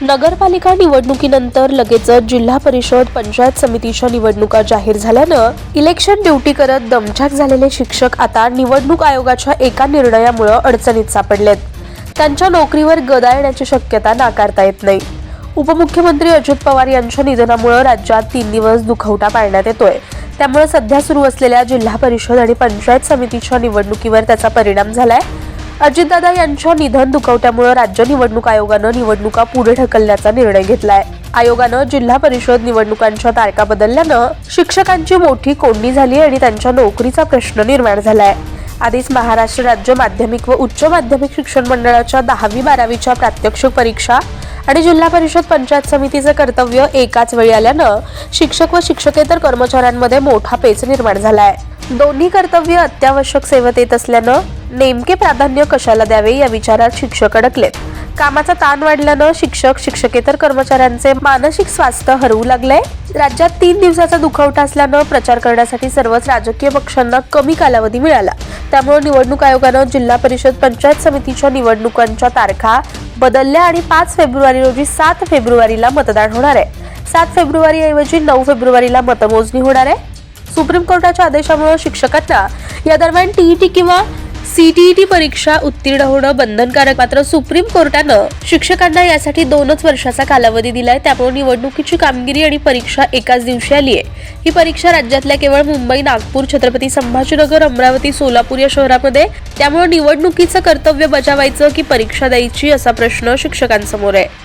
नगरपालिका निवडणुकीनंतर लगेचच जिल्हा परिषद पंचायत समितीच्या निवडणुका जाहीर झाल्यानं इलेक्शन ड्युटी करत दमछाक झालेले शिक्षक आता निवडणूक आयोगाच्या एका निर्णयामुळे अडचणीत सापडलेत. त्यांच्या नोकरीवर गदा येण्याची शक्यता नाकारता येत नाही. उपमुख्यमंत्री अजित पवार यांच्या निधनामुळे राज्यात 3 दिवस दुखवटा पाळण्यात येतोय. त्यामुळे सध्या सुरू असलेल्या जिल्हा परिषद आणि पंचायत समितीच्या निवडणुकीवर त्याचा परिणाम झालाय. अजितदादा यांच्या निधन दुखवट्यामुळे राज्य निवडणूक आयोगानं निवडणुका पुढे ढकलण्याचा निर्णय घेतलाय. आयोगानं जिल्हा परिषद निवडणुकांच्या तारखा बदलल्यानं शिक्षकांची मोठी कोंडी झाली आणि त्यांच्या नोकरीचा प्रश्न निर्माण झालाय. आधीच महाराष्ट्र राज्य माध्यमिक व उच्च माध्यमिक शिक्षण मंडळाच्या 10वी-12वीच्या प्रात्यक्षिक परीक्षा आणि जिल्हा परिषद पंचायत समितीचे कर्तव्य एकाच वेळी आल्यानं शिक्षक व शिक्षकेतर कर्मचाऱ्यांमध्ये मोठा पेच निर्माण झालाय. दोन्ही कर्तव्य अत्यावश्यक सेवेत येत असल्यानं नेमके प्राधान्य कशाला द्यावे या विचारात शिक्षक अडकलेत. कामाचा ताण वाढल्यानं शिक्षक शिक्षकेतर कर्मचाऱ्यांचे मानसिक स्वास्थ्य हरवू लागलंय. राज्यात 3 दिवसाचा दुखवटा असल्यानं प्रचार करण्यासाठी सर्वच राजकीय पक्षांना कमी कालावधी मिळाला. त्यामुळे निवडणूक आयोगानं जिल्हा परिषद पंचायत समितीच्या निवडणुकांच्या तारखा बदलल्या आणि 5 फेब्रुवारी रोजी 7 फेब्रुवारीला मतदान होणार आहे. 7 फेब्रुवारी ऐवजी 9 फेब्रुवारीला मतमोजणी होणार आहे. सुप्रीम कोर्टाच्या आदेशामुळे शिक्षकांना या दरम्यान टीईटी किंवा सीटीईटी परीक्षा उत्तीर्ण होणं बंधनकारक. मात्र सुप्रीम कोर्टानं शिक्षकांना यासाठी 2च वर्षाचा कालावधी दिलाय. त्यामुळे निवडणुकीची कामगिरी आणि परीक्षा एकाच दिवशी आली आहे. ही परीक्षा राज्यातल्या केवळ मुंबई, नागपूर, छत्रपती संभाजीनगर, अमरावती, सोलापूर या शहरामध्ये. त्यामुळे निवडणुकीचं कर्तव्य बजावायचं की परीक्षा द्यायची असा प्रश्न शिक्षकांसमोर आहे.